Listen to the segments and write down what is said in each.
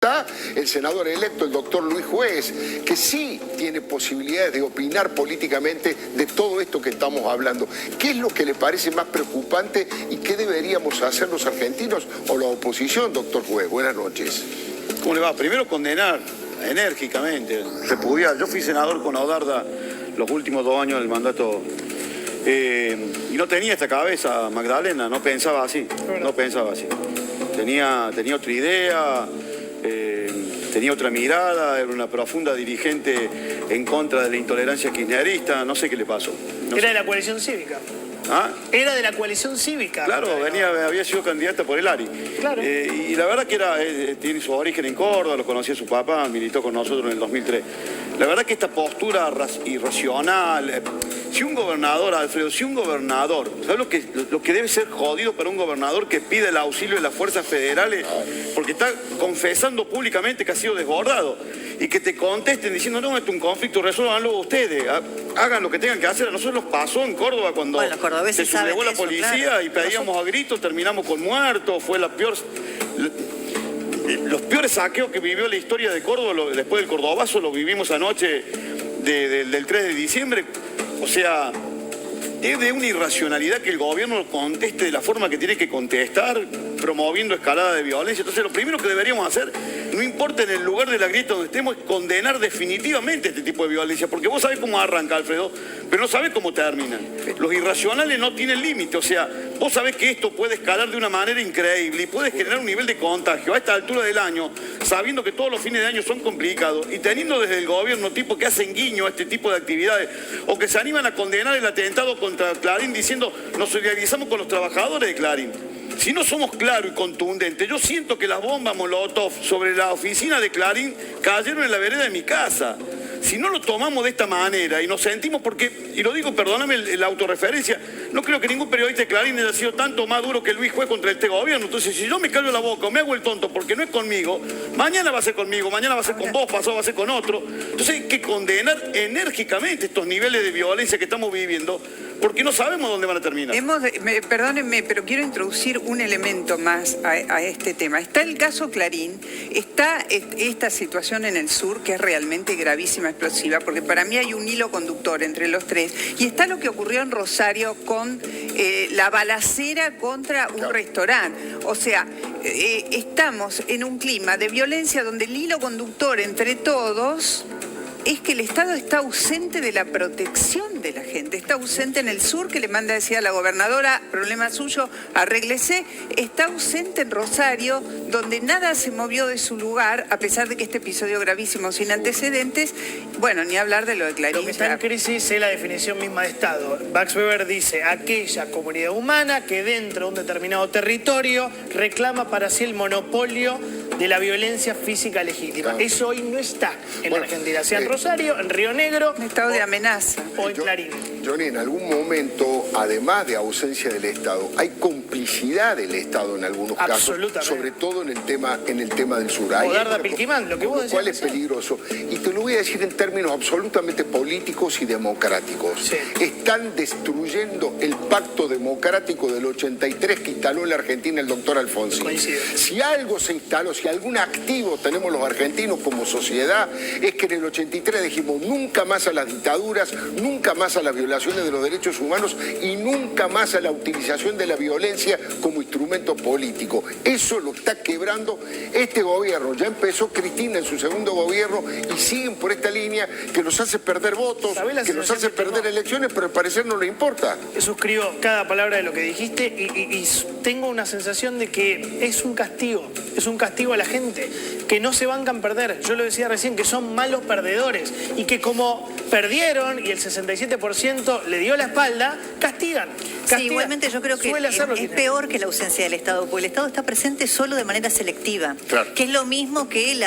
Está el senador electo, el doctor Luis Juez, que sí tiene posibilidades de opinar políticamente de todo esto que estamos hablando. ¿Qué es lo que le parece más preocupante y qué deberíamos hacer los argentinos o la oposición, doctor Juez? Buenas noches. ¿Cómo le va? Primero condenar enérgicamente, repudiar. Yo fui senador con Audarda los últimos 2 años del mandato y no tenía esta cabeza, Magdalena, no pensaba así, no pensaba así. Tenía otra idea. Tenía otra mirada, era una profunda dirigente en contra de la intolerancia kirchnerista, no sé qué le pasó. Era de la coalición cívica. ¿Ah? Era de la coalición cívica. Claro, había sido candidata por el ARI. Claro. Y la verdad que tiene su origen en Córdoba, lo conocía su papá, militó con nosotros en el 2003. La verdad que esta postura irracional, si un gobernador, Alfredo, ¿sabes lo que debe ser jodido para un gobernador que pide el auxilio de las fuerzas federales porque está confesando públicamente que ha sido desbordado? Y que te contesten diciendo, no, esto es un conflicto, resuélvanlo ustedes, hagan lo que tengan que hacer. A nosotros nos pasó en Córdoba cuando se sublevó la policía, claro, y pedíamos a gritos, terminamos con muertos, fue los peores saqueos que vivió la historia de Córdoba, después del Cordobazo, lo vivimos anoche del 3 de diciembre. O sea, es de una irracionalidad que el gobierno conteste de la forma que tiene que contestar, promoviendo escalada de violencia. Entonces, lo primero que deberíamos hacer, no importa en el lugar de la grieta donde estemos, es condenar definitivamente este tipo de violencia. Porque vos sabés cómo arranca, Alfredo, pero no sabés cómo terminan. Los irracionales no tienen límite. O sea, vos sabés que esto puede escalar de una manera increíble y puede generar un nivel de contagio a esta altura del año, sabiendo que todos los fines de año son complicados y teniendo desde el gobierno tipos que hacen guiño a este tipo de actividades o que se animan a condenar el atentado contra Clarín diciendo nos solidarizamos con los trabajadores de Clarín. Si no somos claros y contundentes, yo siento que las bombas Molotov sobre la oficina de Clarín cayeron en la vereda de mi casa. Si no lo tomamos de esta manera y nos sentimos, porque, y lo digo, perdóname la autorreferencia, no creo que ningún periodista de Clarín haya sido tanto más duro que Luis Juez contra este gobierno. Entonces, si yo me callo la boca o me hago el tonto porque no es conmigo, mañana va a ser conmigo, mañana va a ser con vos, pasado va a ser con otro. Entonces hay que condenar enérgicamente estos niveles de violencia que estamos viviendo, porque no sabemos dónde van a terminar. Perdónenme, pero quiero introducir un elemento más a este tema. Está el caso Clarín, está esta situación en el sur que es realmente gravísima, explosiva, porque para mí hay un hilo conductor entre los tres, y está lo que ocurrió en Rosario con la balacera contra un restaurante. O sea, estamos en un clima de violencia donde el hilo conductor entre todos es que el Estado está ausente de la protección de la gente, está ausente en el sur, que le manda a decir a la gobernadora, problema suyo, arréglese, está ausente en Rosario, donde nada se movió de su lugar, a pesar de que este episodio gravísimo, sin antecedentes, bueno, ni hablar de lo de Clarín. Lo que está en crisis es la definición misma de Estado. Max Weber dice, aquella comunidad humana que dentro de un determinado territorio reclama para sí el monopolio de la violencia física legítima. Claro. Eso hoy no está en Argentina, sea en Rosario, en Río Negro, un estado de amenaza, o en Clarín. Johnny, en algún momento, además de ausencia del Estado, hay complicidad del Estado en algunos casos, sobre todo en el tema del sur. Audarda Pilquimán, lo que vos decías. Lo cual es peligroso. Y te lo voy a decir en términos absolutamente políticos y democráticos. Sí. Están destruyendo el pacto democrático del 83 que instaló en la Argentina el doctor Alfonsín. Coincido. Si algo se instaló, si algún activo tenemos los argentinos como sociedad, es que en el 83 dijimos nunca más a las dictaduras, nunca más a las violaciones de los derechos humanos y nunca más a la utilización de la violencia como instrumento político. Eso lo está quebrando este gobierno. Ya empezó Cristina en su segundo gobierno y siguen por esta línea que nos hace perder votos, que nos hace perder elecciones, pero al parecer no le importa. Suscribo cada palabra de lo que dijiste y tengo una sensación de que es un castigo a la gente, que no se bancan perder. Yo lo decía recién, que son malos perdedores y que como perdieron y el 67% le dio la espalda, castigan. Sí, igualmente yo creo que es peor que la ausencia del Estado, porque el Estado está presente solo de manera selectiva, claro, que es lo mismo que el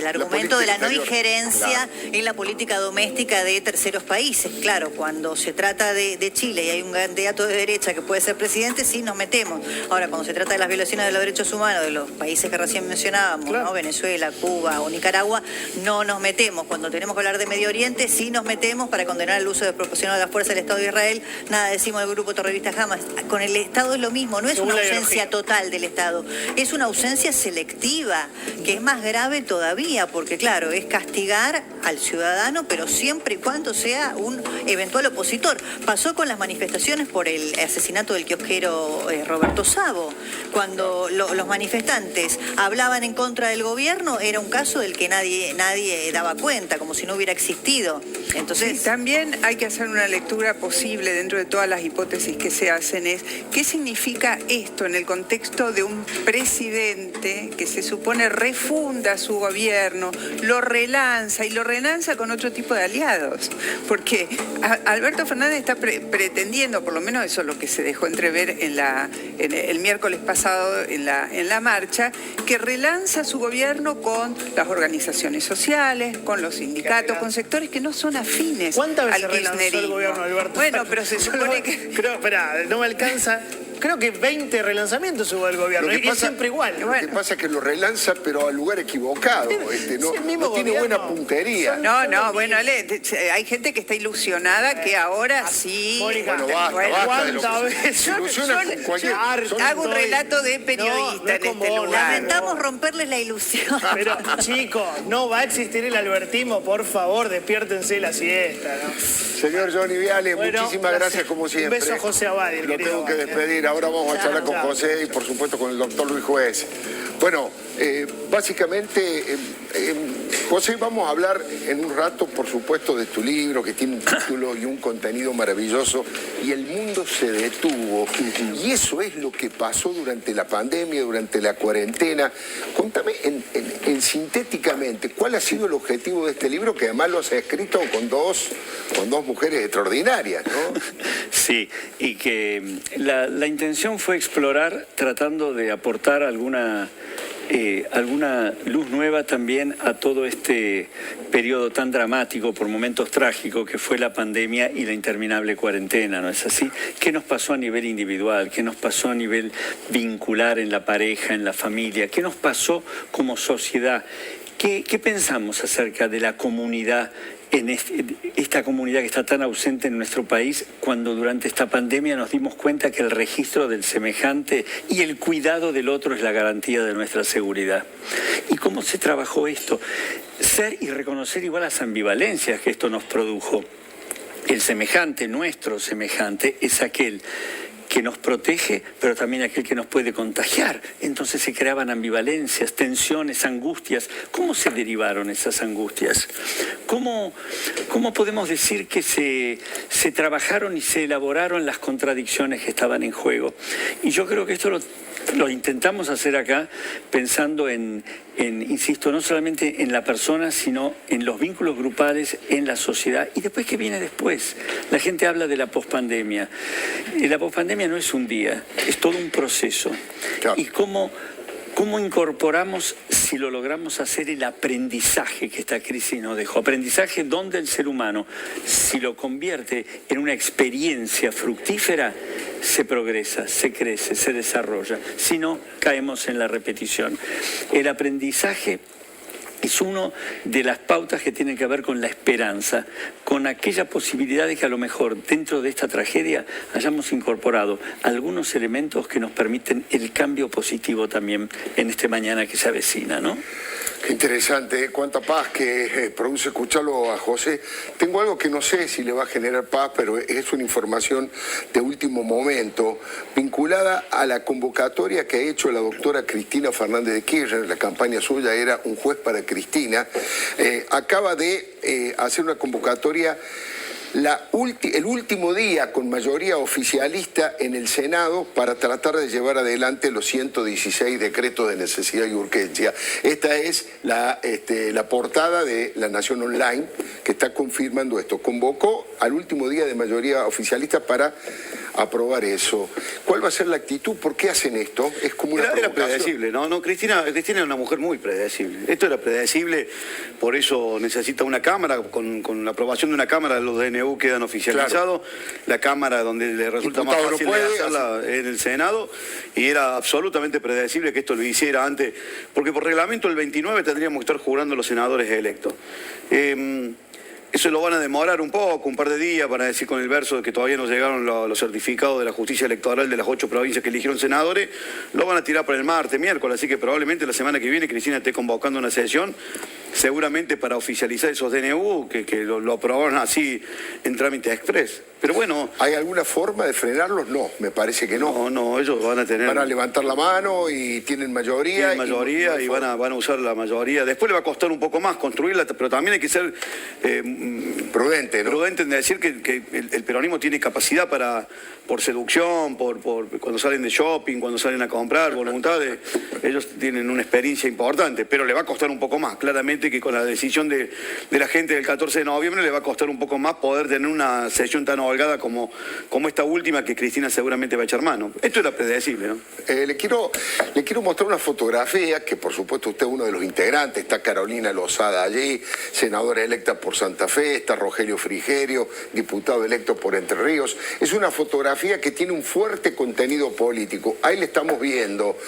argumento de la no injerencia, claro, en la política doméstica de terceros países. Claro, cuando se trata de Chile y hay un candidato de derecha que puede ser presidente, sí nos metemos. Ahora, cuando se trata de las violaciones de los derechos humanos de los países que recién mencionábamos, claro, ¿no? Venezuela, Cuba o Nicaragua, no nos metemos. Cuando tenemos que hablar de Medio Oriente, sí nos metemos para condenar el uso desproporcionado de la fuerza del Estado de Israel. Nada decimos del grupo terrorista Hamas. Con el Estado Estado es lo mismo, no es una ausencia total del Estado, es una ausencia selectiva, que es más grave todavía, porque claro, es castigar al ciudadano, pero siempre y cuando sea un eventual opositor. Pasó con las manifestaciones por el asesinato del kiosquero Roberto Savo. Cuando los manifestantes hablaban en contra del gobierno, era un caso del que nadie daba cuenta, como si no hubiera existido. Entonces, sí, también hay que hacer una lectura posible dentro de todas las hipótesis que se hacen, es ¿qué significa esto en el contexto de un presidente que se supone refunda su gobierno, lo relanza con otro tipo de aliados? Porque Alberto Fernández está pretendiendo, por lo menos eso es lo que se dejó entrever el miércoles pasado en la marcha, que relanza su gobierno con las organizaciones sociales, con los sindicatos, con sectores que no son afines al kirchnerismo. El gobierno de Alberto Bueno, pero se supone que... Espera, no me alcanza. Creo que 20 relanzamientos hubo del gobierno, y es siempre igual. Lo que pasa es que lo relanza, pero al lugar equivocado. No tiene buena puntería. No, bueno, hay gente que está ilusionada que ahora sí... Mónica, basta ¿cuántas veces? Hago un relato de periodista en este lugar. Lamentamos romperles la ilusión. Pero, chicos, no va a existir el albertismo, por favor, despiértense la siesta, ¿no? Señor Johnny Viale, muchísimas gracias como siempre. Un beso a José Abadi. Lo tengo que despedir. Ahora vamos a charlar con José y por supuesto con el doctor Luis Juez. Bueno, básicamente, José, vamos a hablar en un rato, por supuesto, de tu libro, que tiene un título y un contenido maravilloso, y el mundo se detuvo. Y eso es lo que pasó durante la pandemia, durante la cuarentena. Contame sintéticamente, ¿cuál ha sido el objetivo de este libro, que además lo has escrito con dos mujeres extraordinarias, ¿no? Sí, y que la intención fue explorar, tratando de aportar alguna luz nueva también a todo este periodo tan dramático, por momentos trágicos, que fue la pandemia y la interminable cuarentena, ¿no es así? ¿Qué nos pasó a nivel individual? ¿Qué nos pasó a nivel vincular en la pareja, en la familia? ¿Qué nos pasó como sociedad? ¿Qué pensamos acerca de la comunidad, en esta comunidad que está tan ausente en nuestro país, cuando durante esta pandemia nos dimos cuenta que el registro del semejante y el cuidado del otro es la garantía de nuestra seguridad? ¿Y cómo se trabajó esto? Ser y reconocer igual las ambivalencias que esto nos produjo. El semejante, nuestro semejante, es aquel que nos protege, pero también aquel que nos puede contagiar. Entonces se creaban ambivalencias, tensiones, angustias. ¿Cómo se derivaron esas angustias? ¿Cómo podemos decir que se trabajaron y se elaboraron las contradicciones que estaban en juego? Y yo creo que esto lo intentamos hacer acá pensando insisto, no solamente en la persona, sino en los vínculos grupales, en la sociedad. Y después, ¿qué viene después? La gente habla de la pospandemia. La pospandemia no es un día, es todo un proceso. Claro. Y cómo incorporamos, si lo logramos hacer, el aprendizaje que esta crisis nos dejó. Aprendizaje donde el ser humano, si lo convierte en una experiencia fructífera, se progresa, se crece, se desarrolla. Si no, caemos en la repetición. El aprendizaje es una de las pautas que tienen que ver con la esperanza, con aquella posibilidad de que a lo mejor dentro de esta tragedia hayamos incorporado algunos elementos que nos permiten el cambio positivo también en este mañana que se avecina, ¿no? Qué interesante, cuánta paz que produce escucharlo a José. Tengo algo que no sé si le va a generar paz, pero es una información de último momento, vinculada a la convocatoria que ha hecho la doctora Cristina Fernández de Kirchner. La campaña suya era Un juez para Cristina. Acaba de hacer una convocatoria el último día con mayoría oficialista en el Senado para tratar de llevar adelante los 116 decretos de necesidad y urgencia. Esta es la portada de La Nación Online, que está confirmando esto. Convocó al último día de mayoría oficialista para aprobar eso. ¿Cuál va a ser la actitud? ¿Por qué hacen esto? Es como una era predecible, ¿no? Cristina era una mujer muy predecible. Esto era predecible, por eso necesita una Cámara, con la aprobación de una Cámara los DNU quedan oficializados, claro. La Cámara donde le resulta más fácil hacerla en el Senado, y era absolutamente predecible que esto lo hiciera antes, porque por reglamento el 29 tendríamos que estar jurando los senadores electos. Eso lo van a demorar un poco, un par de días, para decir con el verso de que todavía no llegaron los certificados de la justicia electoral de las 8 provincias que eligieron senadores. Lo van a tirar para el martes, miércoles, así que probablemente la semana que viene Cristina esté convocando una sesión, seguramente para oficializar esos DNU, que lo aprobaron así en trámite express. Pero bueno... ¿Hay alguna forma de frenarlos? No, me parece que no. No, ellos van a tener... Van a levantar la mano y tienen mayoría. Tienen mayoría y van a usar la mayoría. Después le va a costar un poco más construirla, pero también hay que ser... prudente, ¿no? Prudente en decir que el peronismo tiene capacidad para, por seducción, por cuando salen de shopping, cuando salen a comprar, voluntades, ellos tienen una experiencia importante, pero le va a costar un poco más. Claramente que con la decisión de la gente del 14 de noviembre le va a costar un poco más poder tener una sesión tan holgada como esta última, que Cristina seguramente va a echar mano. Esto era predecible, ¿no? Le quiero mostrar una fotografía que, por supuesto, usted es uno de los integrantes. Está Carolina Lozada allí, senadora electa por Santa Fe. Está Rogelio Frigerio, diputado electo por Entre Ríos. Es una fotografía que tiene un fuerte contenido político. Ahí le estamos viendo.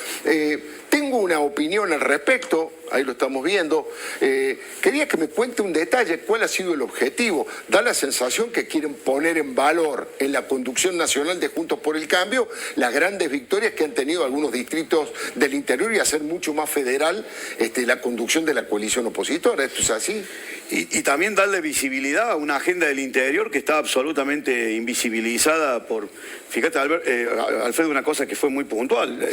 Tengo una opinión al respecto, ahí lo estamos viendo. Quería que me cuente un detalle, cuál ha sido el objetivo. Da la sensación que quieren poner en valor en la conducción nacional de Juntos por el Cambio las grandes victorias que han tenido algunos distritos del interior y hacer mucho más federal la conducción de la coalición opositora. ¿Esto es así? Y también darle visibilidad a una agenda del interior que está absolutamente invisibilizada por... Fíjate, Alfredo, una cosa que fue muy puntual.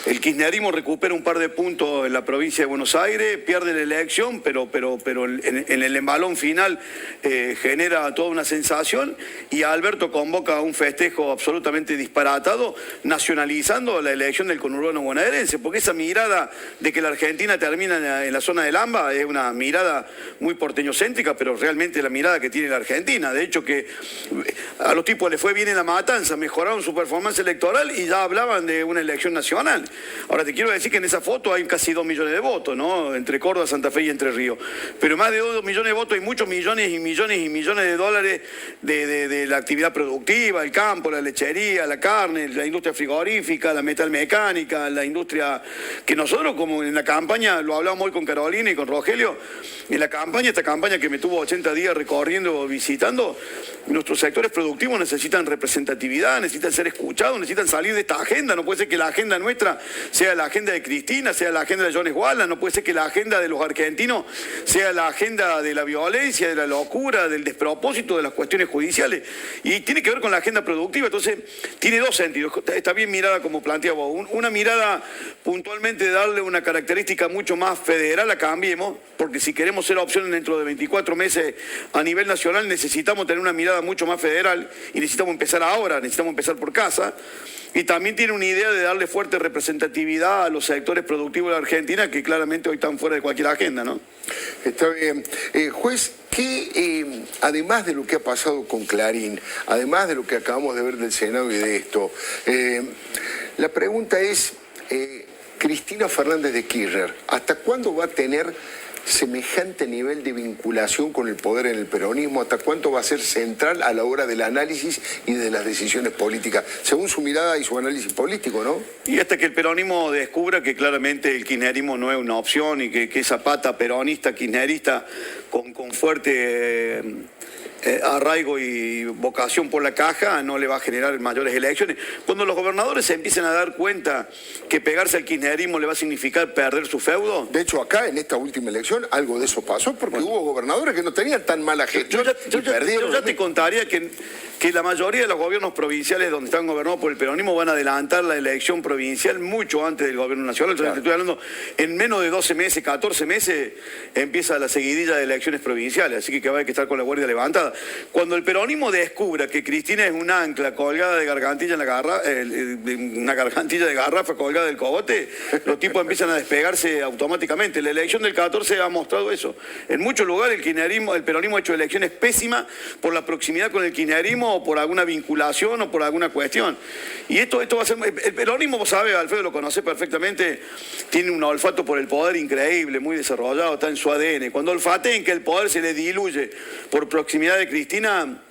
El kirchnerismo recupera un par de puntos en la provincia de Buenos Aires, pierde la elección, pero en el embalón final genera toda una sensación, y Alberto convoca a un festejo absolutamente disparatado, nacionalizando la elección del conurbano bonaerense, porque esa mirada de que la Argentina termina en la zona del AMBA es una mirada muy porteñocéntrica, pero realmente la mirada que tiene la Argentina. De hecho, que a los tipos les fue bien en La Matanza, mejoraron su performance electoral y ya hablaban de una elección nacional. Ahora te quiero decir que en esa foto hay casi 2 millones de votos, ¿no? Entre Córdoba, Santa Fe y Entre Ríos. Pero más de 2 millones de votos hay muchos millones y millones y millones de dólares de la actividad productiva, el campo, la lechería, la carne, la industria frigorífica, la metalmecánica, la industria que nosotros, como en la campaña, lo hablamos hoy con Carolina y con Rogelio, en la campaña, esta campaña que me tuvo 80 días recorriendo, visitando, nuestros sectores productivos necesitan representatividad, necesitan ser escuchados, necesitan salir de esta agenda. No puede ser que la agenda nuestra sea la agenda de Cristina, sea la agenda de Jones Wallace, no puede ser que la agenda de los argentinos sea la agenda de la violencia, de la locura, del despropósito, de las cuestiones judiciales. Y tiene que ver con la agenda productiva. Entonces, tiene dos sentidos. Está bien mirada como planteaba vos. Una mirada puntualmente de darle una característica mucho más federal a Cambiemos, porque si queremos ser opción dentro de 24 meses a nivel nacional, necesitamos tener una mirada mucho más federal y necesitamos empezar ahora, necesitamos empezar por casa. Y también tiene una idea de darle fuerte representatividad a los sectores productivos de la Argentina, que claramente hoy están fuera de cualquier agenda, ¿no? Está bien. Juez, que además de lo que ha pasado con Clarín, además de lo que acabamos de ver del Senado y de esto, la pregunta es, Cristina Fernández de Kirchner, ¿hasta cuándo va a tener semejante nivel de vinculación con el poder en el peronismo? ¿Hasta cuánto va a ser central a la hora del análisis y de las decisiones políticas? Según su mirada y su análisis político, ¿no? Y hasta que el peronismo descubra que claramente el kirchnerismo no es una opción y que esa pata peronista, kirchnerista, con fuerte arraigo y vocación por la caja, no le va a generar mayores elecciones. Cuando los gobernadores se empiecen a dar cuenta que pegarse al kirchnerismo le va a significar perder su feudo. De hecho, acá en esta última elección algo de eso pasó, porque hubo gobernadores que no tenían tan mala gestión y perdieron. Yo ya te contaría que la mayoría de los gobiernos provinciales donde están gobernados por el peronismo van a adelantar la elección provincial mucho antes del gobierno nacional. Entonces, te estoy hablando, en menos de 12 meses, 14 meses, empieza la seguidilla de elecciones provinciales, así que va a haber que estar con la guardia levantada. Cuando el peronismo descubra que Cristina es un ancla colgada de gargantilla en la una gargantilla de garrafa colgada del cogote, los tipos empiezan a despegarse automáticamente. La elección del 14 ha mostrado eso. En muchos lugares el peronismo ha hecho elecciones pésimas por la proximidad con el kirchnerismo peronismo o por alguna vinculación o por alguna cuestión. Y esto va a ser... El peronismo, vos sabés, Alfredo lo conoce perfectamente, tiene un olfato por el poder increíble, muy desarrollado, está en su ADN. Cuando olfateen que el poder se le diluye por proximidad de Cristina,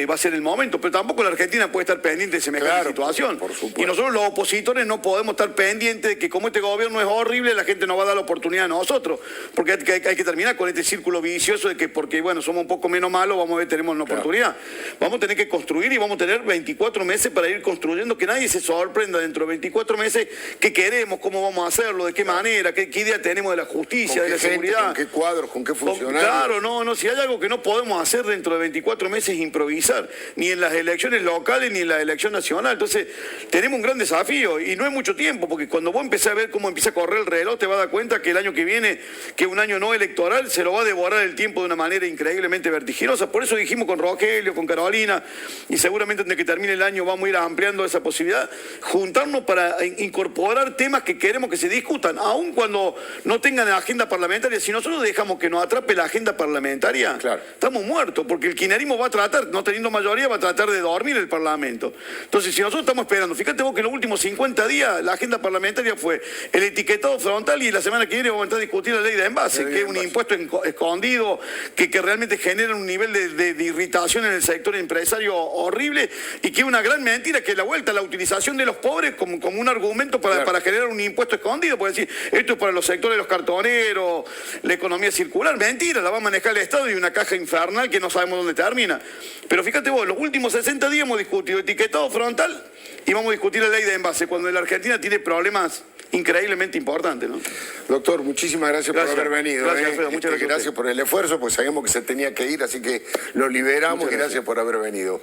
va a ser el momento, pero tampoco la Argentina puede estar pendiente de semejante situación. Por supuesto. Y nosotros los opositores no podemos estar pendientes de que como este gobierno es horrible, la gente nos va a dar la oportunidad a nosotros, porque hay que terminar con este círculo vicioso de que porque, bueno, somos un poco menos malos, vamos a ver, tenemos una oportunidad. Vamos a tener que construir y vamos a tener 24 meses para ir construyendo, que nadie se sorprenda dentro de 24 meses qué queremos, cómo vamos a hacerlo, de qué manera, qué idea tenemos de la justicia, de la seguridad. ¿Con qué cuadros, con qué funcionarios? Claro, no, si hay algo que no podemos hacer dentro de 24 meses es improvisar, ni en las elecciones locales ni en la elección nacional. Entonces, tenemos un gran desafío y no es mucho tiempo, porque cuando vos empecés a ver cómo empieza a correr el reloj, te vas a dar cuenta que el año que viene, que es un año no electoral, se lo va a devorar el tiempo de una manera increíblemente vertiginosa. Por eso dijimos con Rogelio, con Carolina, y seguramente antes de que termine el año vamos a ir ampliando esa posibilidad, juntarnos para incorporar temas que queremos que se discutan, aun cuando no tengan agenda parlamentaria. Si nosotros dejamos que nos atrape la agenda parlamentaria, estamos muertos, porque el kirchnerismo va a tratar, no teniendo mayoría, va a tratar de dormir el Parlamento. Entonces, si nosotros estamos esperando, fíjate vos que en los últimos 50 días la agenda parlamentaria fue el etiquetado frontal y la semana que viene vamos a entrar a discutir la ley de envase, que es un impuesto escondido, que realmente genera un nivel de irritación en el sector empresario horrible y que es una gran mentira, que la vuelta, la utilización de los pobres como un argumento para generar un impuesto escondido, por decir, esto es para los sectores de los cartoneros, la economía circular, mentira, la va a manejar el Estado y una caja infernal que no sabemos dónde termina. Pero fíjate vos, los últimos 60 días hemos discutido etiquetado frontal y vamos a discutir la ley de envase, cuando la Argentina tiene problemas increíblemente importantes, ¿no? Doctor, muchísimas gracias por haber venido. Gracias, Alfredo, muchas gracias. Gracias por el esfuerzo, pues sabíamos que se tenía que ir, así que lo liberamos y gracias por haber venido.